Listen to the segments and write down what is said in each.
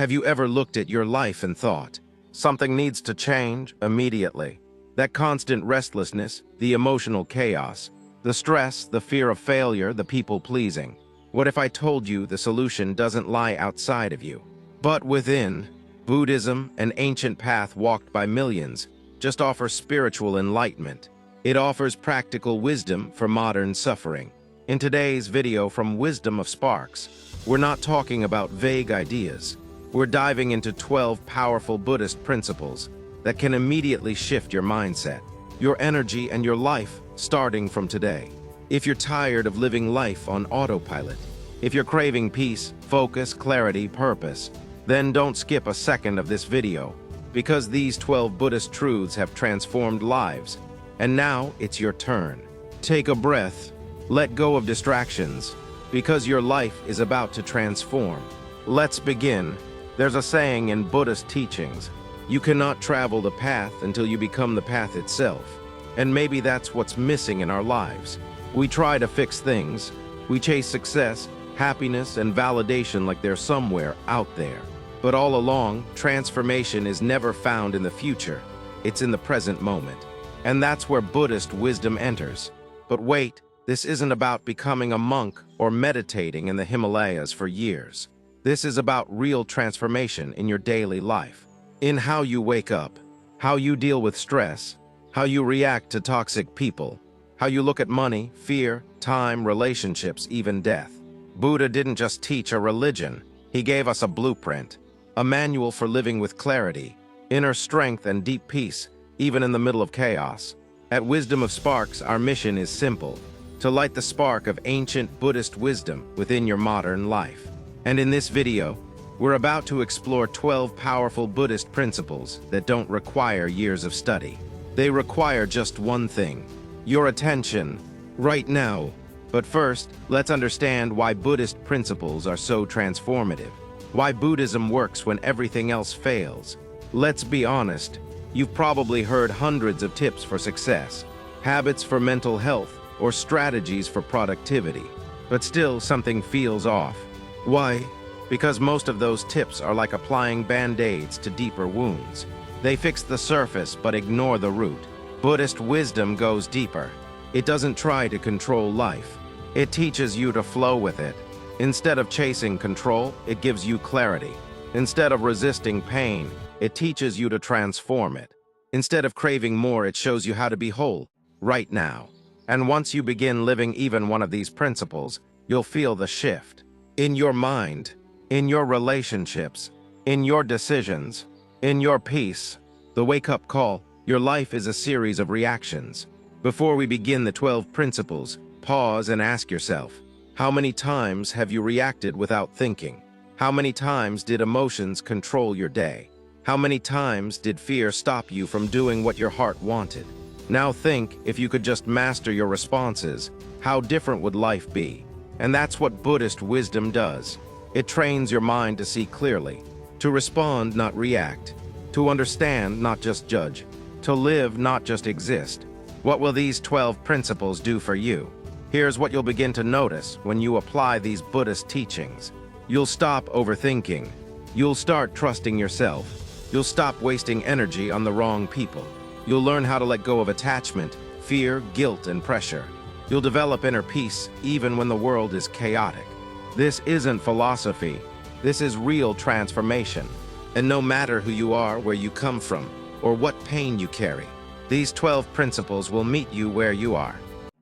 Have you ever looked at your life and thought, something needs to change immediately? That constant restlessness, the emotional chaos, the stress, the fear of failure, the people-pleasing. What if I told you the solution doesn't lie outside of you, but within? Buddhism, an ancient path walked by millions, just offers spiritual enlightenment. It offers practical wisdom for modern suffering. In today's video from Wisdom of Sparks, we're not talking about vague ideas. We're diving into 12 powerful Buddhist principles that can immediately shift your mindset, your energy, and your life starting from today. If you're tired of living life on autopilot, if you're craving peace, focus, clarity, purpose, then don't skip a second of this video, because these 12 Buddhist truths have transformed lives. And now it's your turn. Take a breath, let go of distractions, because your life is about to transform. Let's begin. There's a saying in Buddhist teachings, you cannot travel the path until you become the path itself. And maybe that's what's missing in our lives. We try to fix things. We chase success, happiness, and validation like they're somewhere out there. But all along, transformation is never found in the future. It's in the present moment. And that's where Buddhist wisdom enters. But wait, this isn't about becoming a monk or meditating in the Himalayas for years. This is about real transformation in your daily life. In how you wake up, how you deal with stress, how you react to toxic people, how you look at money, fear, time, relationships, even death. Buddha didn't just teach a religion. He gave us a blueprint, a manual for living with clarity, inner strength, and deep peace, even in the middle of chaos. At Wisdom of Sparks, our mission is simple: to light the spark of ancient Buddhist wisdom within your modern life. And in this video, we're about to explore 12 powerful Buddhist principles that don't require years of study. They require just one thing: your attention, right now. But first, let's understand why Buddhist principles are so transformative. Why Buddhism works when everything else fails. Let's be honest, you've probably heard hundreds of tips for success, habits for mental health, or strategies for productivity. But still, something feels off. Why? Because most of those tips are like applying band-aids to deeper wounds. They fix the surface but ignore the root. Buddhist wisdom goes deeper. It doesn't try to control life. It teaches you to flow with it. Instead of chasing control, it gives you clarity. Instead of resisting pain, it teaches you to transform it. Instead of craving more, it shows you how to be whole, right now. And once you begin living even one of these principles, you'll feel the shift. In your mind, in your relationships, in your decisions, in your peace. The wake-up call: your life is a series of reactions. Before we begin the 12 principles, pause and ask yourself, how many times have you reacted without thinking? How many times did emotions control your day? How many times did fear stop you from doing what your heart wanted? Now think, if you could just master your responses, how different would life be? And that's what Buddhist wisdom does. It trains your mind to see clearly, to respond, not react, to understand, not just judge, to live, not just exist. What will these 12 principles do for you? Here's what you'll begin to notice when you apply these Buddhist teachings. You'll stop overthinking. You'll start trusting yourself. You'll stop wasting energy on the wrong people. You'll learn how to let go of attachment, fear, guilt, and pressure. You'll develop inner peace even when the world is chaotic. This isn't philosophy. This is real transformation. And no matter who you are, where you come from, or what pain you carry, these 12 principles will meet you where you are.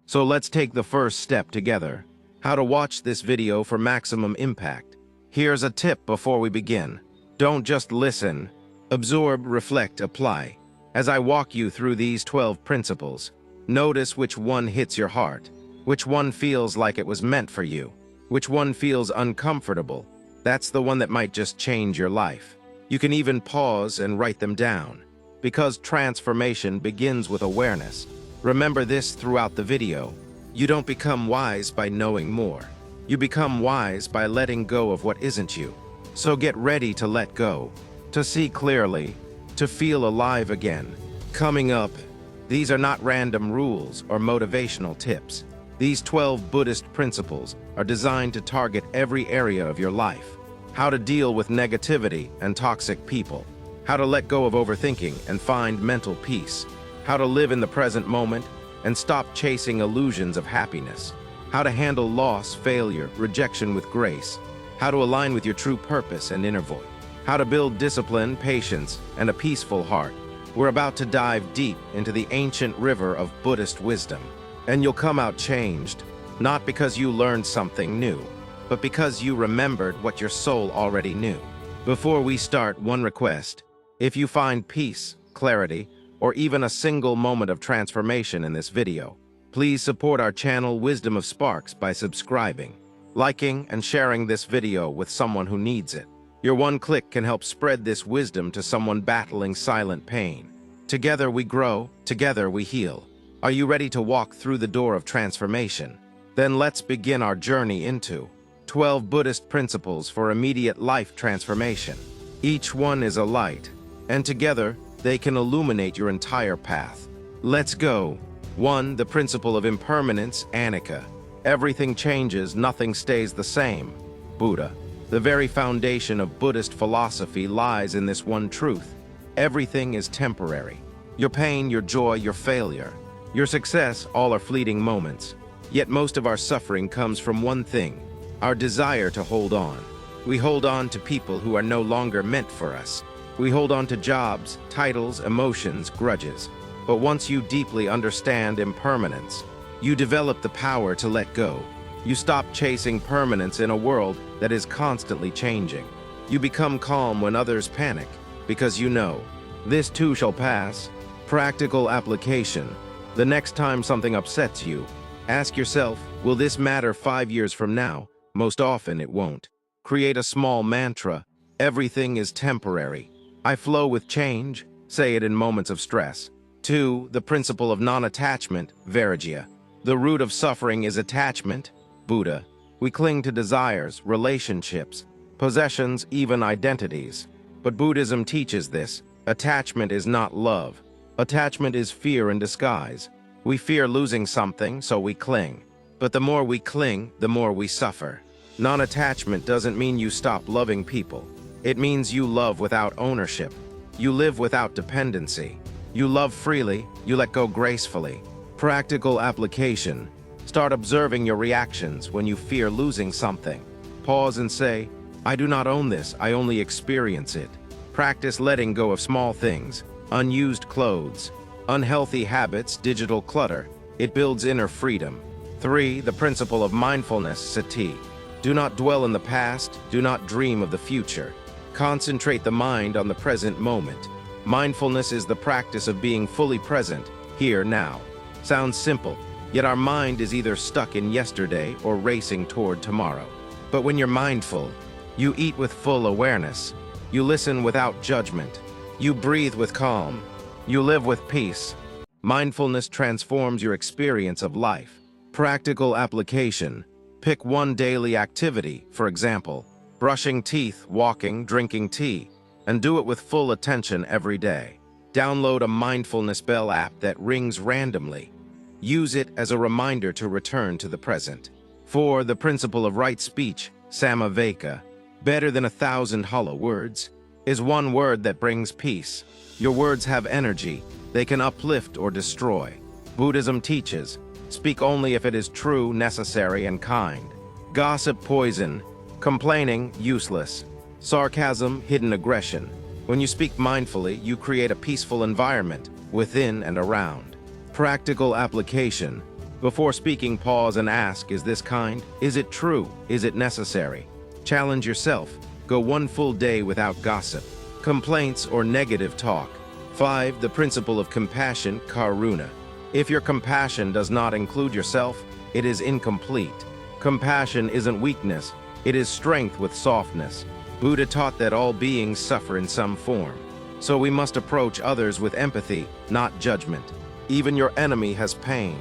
So let's take the first step together. How to watch this video for maximum impact. Here's a tip before we begin. Don't just listen. Absorb, reflect, apply. As I walk you through these 12 principles, notice which one hits your heart, which one feels like it was meant for you, which one feels uncomfortable. That's the one that might just change your life. You can even pause and write them down, because transformation begins with awareness. Remember this throughout the video. You don't become wise by knowing more. You become wise by letting go of what isn't you. So get ready to let go, to see clearly, to feel alive again. Coming up, these are not random rules or motivational tips. These 12 Buddhist principles are designed to target every area of your life. how to deal with negativity and toxic people, how to let go of overthinking and find mental peace, how to live in the present moment and stop chasing illusions of happiness, how to handle loss, failure, rejection with grace, how to align with your true purpose and inner voice, how to build discipline, patience, and a peaceful heart. We're about to dive deep into the ancient river of Buddhist wisdom, and you'll come out changed, not because you learned something new, but because you remembered what your soul already knew. Before we start, one request. If you find peace, clarity, or even a single moment of transformation in this video, please support our channel Wisdom of Sparks by subscribing, liking, and sharing this video with someone who needs it. Your one click can help spread this wisdom to someone battling silent pain. Together we grow, together we heal. Are you ready to walk through the door of transformation? Then let's begin our journey into 12 Buddhist principles for immediate life transformation. Each one is a light, and together they can illuminate your entire path. Let's go. 1. The principle of impermanence, anicca. Everything changes, nothing stays the same. Buddha. The very foundation of Buddhist philosophy lies in this one truth. Everything is temporary. Your pain, your joy, your failure, your success, all are fleeting moments. Yet most of our suffering comes from one thing, our desire to hold on. We hold on to people who are no longer meant for us. We hold on to jobs, titles, emotions, grudges. But once you deeply understand impermanence, you develop the power to let go. You stop chasing permanence in a world that is constantly changing. You become calm when others panic, because you know, this too shall pass. Practical application. The next time something upsets you, ask yourself, will this matter 5 years from now? Most often it won't. Create a small mantra. Everything is temporary. I flow with change. Say it in moments of stress. 2. The principle of non-attachment, Vairagya. The root of suffering is attachment, Buddha. We cling to desires, relationships, possessions, even identities. But Buddhism teaches this. Attachment is not love. Attachment is fear in disguise. We fear losing something, so we cling. But the more we cling, the more we suffer. Non-attachment doesn't mean you stop loving people. It means you love without ownership. You live without dependency. You love freely, you let go gracefully. Practical application. Start observing your reactions when you fear losing something. Pause and say, I do not own this, I only experience it. Practice letting go of small things, unused clothes, unhealthy habits, digital clutter. It builds inner freedom. 3. The principle of mindfulness, sati. Do not dwell in the past, do not dream of the future. Concentrate the mind on the present moment. Mindfulness is the practice of being fully present, here, now. Sounds simple, yet our mind is either stuck in yesterday or racing toward tomorrow. But when you're mindful, you eat with full awareness. You listen without judgment. You breathe with calm. You live with peace. Mindfulness transforms your experience of life. Practical application. Pick one daily activity, for example, brushing teeth, walking, drinking tea, and do it with full attention every day. Download a mindfulness bell app that rings randomly. Use it as a reminder to return to the present. 4. The principle of right speech, samaveka. Better than 1,000 hollow words is one word that brings peace. Your words have energy. They can uplift or destroy. Buddhism teaches, speak only if it is true, necessary, and kind. Gossip, poison. Complaining, useless. Sarcasm, hidden aggression. When you speak mindfully, you create a peaceful environment within and around. Practical application. Before speaking, pause and ask, is this kind? Is it true? Is it necessary? Challenge yourself. Go one full day without gossip, complaints, or negative talk. 5. The principle of compassion, karuna. If your compassion does not include yourself, it is incomplete. Compassion isn't weakness, it is strength with softness. Buddha taught that all beings suffer in some form, so we must approach others with empathy, not judgment. Even your enemy has pain.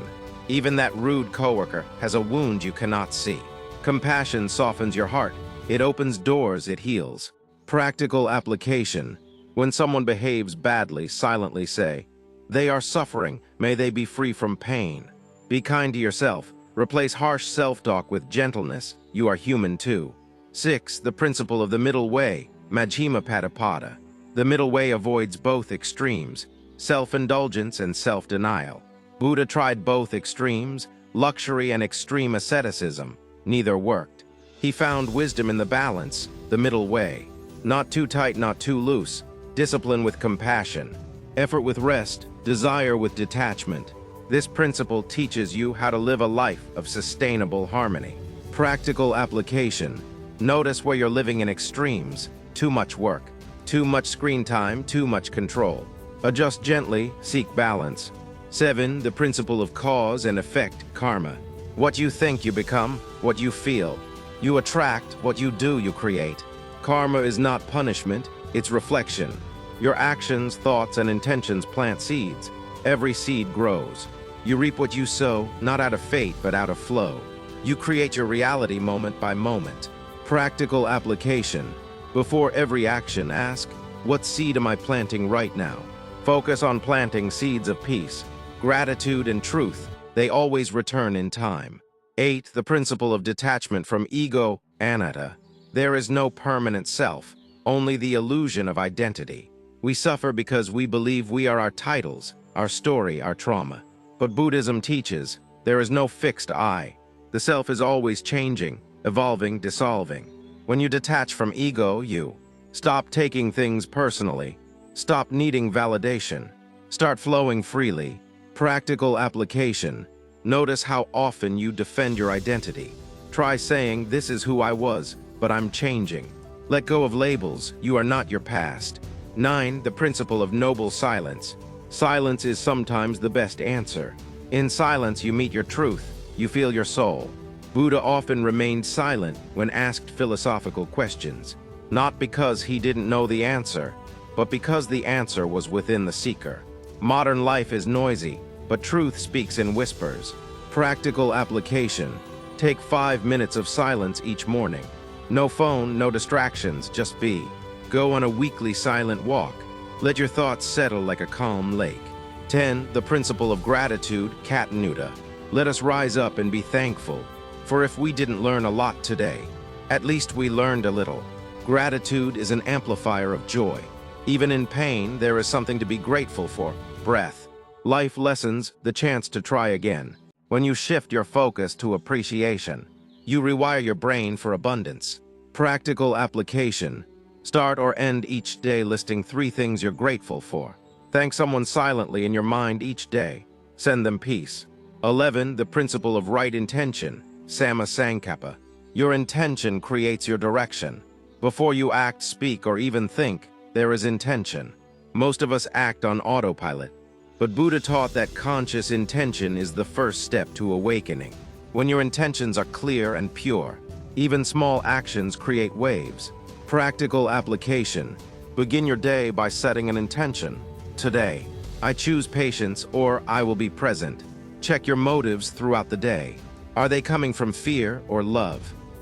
Even that rude coworker has a wound you cannot see. Compassion softens your heart. It opens doors, it heals. Practical application. When someone behaves badly, silently say, they are suffering, may they be free from pain. Be kind to yourself. Replace harsh self-talk with gentleness. You are human too. 6. The principle of the middle way, Majjhima Patipada. The middle way avoids both extremes, self-indulgence and self-denial. Buddha tried both extremes, luxury and extreme asceticism. Neither worked. He found wisdom in the balance, the middle way. Not too tight, not too loose. Discipline with compassion. Effort with rest. Desire with detachment. This principle teaches you how to live a life of sustainable harmony. Practical application. Notice where you're living in extremes. Too much work. Too much screen time, too much control. Adjust gently, seek balance. 7. The principle of cause and effect, karma. What you think you become, what you feel. You attract, what you do you create. Karma is not punishment, it's reflection. Your actions, thoughts, and intentions plant seeds. Every seed grows. You reap what you sow, not out of fate, but out of flow. You create your reality moment by moment. Practical application. Before every action, ask, what seed am I planting right now? Focus on planting seeds of peace, gratitude, and truth. They always return in time. 8. The principle of detachment from ego, anatta. There is no permanent self, only the illusion of identity. We suffer because we believe we are our titles, our story, our trauma. But Buddhism teaches there is no fixed I. The self is always changing, evolving, dissolving. When you detach from ego, you stop taking things personally, stop needing validation, start flowing freely. Practical application. Notice how often you defend your identity. Try saying, this is who I was, but I'm changing. Let go of labels, you are not your past. 9. The principle of noble silence. Silence is sometimes the best answer. In silence you meet your truth, you feel your soul. Buddha often remained silent when asked philosophical questions, not because he didn't know the answer, but because the answer was within the seeker. Modern life is noisy, but truth speaks in whispers. Practical application. Take 5 minutes of silence each morning. No phone, no distractions, just be. Go on a weekly silent walk. Let your thoughts settle like a calm lake. 10. The principle of gratitude, Katanuta. Let us rise up and be thankful. For if we didn't learn a lot today, at least we learned a little. Gratitude is an amplifier of joy. Even in pain, there is something to be grateful for. Breath. Life lessons, the chance to try again. When you shift your focus to appreciation, you rewire your brain for abundance. Practical application. Start or end each day listing 3 things you're grateful for. Thank someone silently in your mind each day. Send them peace. 11. The principle of right intention, Samma Sankappa. Your intention creates your direction. Before you act, speak, or even think, there is intention. Most of us act on autopilot, but Buddha taught that conscious intention is the first step to awakening. When your intentions are clear and pure, even small actions create waves. Practical application. Begin your day by setting an intention. Today, I choose patience, or I will be present. Check your motives throughout the day. Are they coming from fear or love?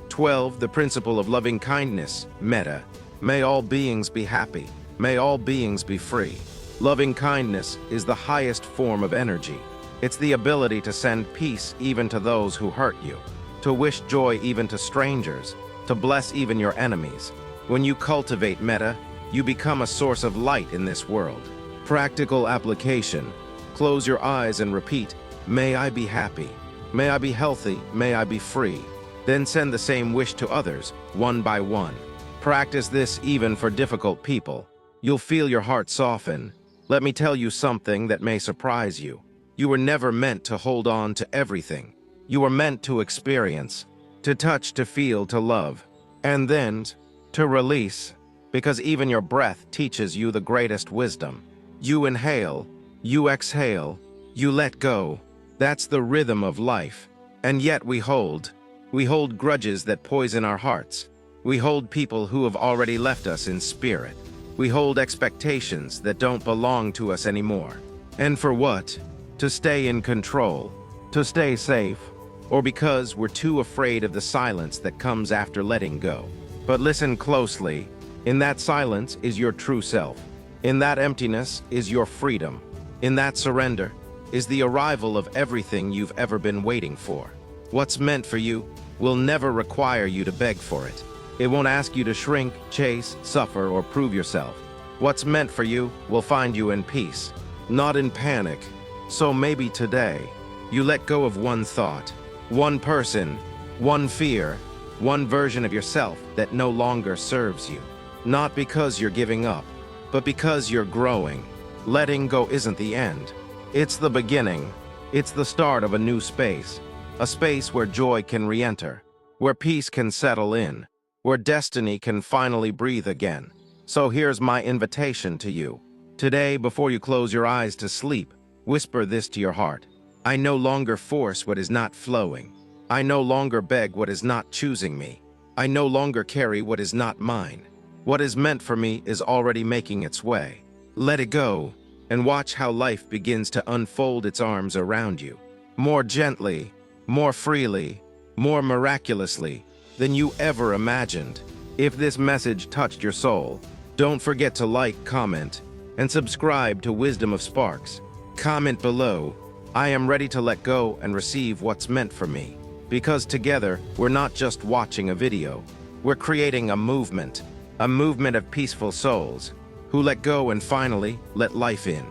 12. The principle of loving kindness, metta. May all beings be happy. May all beings be free. Loving kindness is the highest form of energy. It's the ability to send peace even to those who hurt you, to wish joy even to strangers, to bless even your enemies. When you cultivate metta, you become a source of light in this world. Practical application. Close your eyes and repeat, may I be happy. May I be healthy. May I be free. Then send the same wish to others, one by one. Practice this even for difficult people. You'll feel your heart soften. Let me tell you something that may surprise you. You were never meant to hold on to everything. You were meant to experience, to touch, to feel, to love, and then to release, because even your breath teaches you the greatest wisdom. You inhale, you exhale, you let go. That's the rhythm of life. And yet we hold grudges that poison our hearts. We hold people who have already left us in spirit. We hold expectations that don't belong to us anymore. And for what? To stay in control, to stay safe, or because we're too afraid of the silence that comes after letting go. But listen closely. In that silence is your true self. In that emptiness is your freedom. In that surrender is the arrival of everything you've ever been waiting for. What's meant for you will never require you to beg for it. It won't ask you to shrink, chase, suffer, or prove yourself. What's meant for you will find you in peace, not in panic. So maybe today, you let go of one thought, one person, one fear, one version of yourself that no longer serves you. Not because you're giving up, but because you're growing. Letting go isn't the end. It's the beginning. It's the start of a new space. A space where joy can re-enter, where peace can settle in, where destiny can finally breathe again. So here's my invitation to you. Today, before you close your eyes to sleep, whisper this to your heart. I no longer force what is not flowing. I no longer beg what is not choosing me. I no longer carry what is not mine. What is meant for me is already making its way. Let it go, and watch how life begins to unfold its arms around you. More gently, more freely, more miraculously than you ever imagined. If this message touched your soul, don't forget to like, comment, and subscribe to Wisdom of Sparks. Comment below, I am ready to let go and receive what's meant for me. Because together, we're not just watching a video, we're creating a movement of peaceful souls who let go and finally let life in.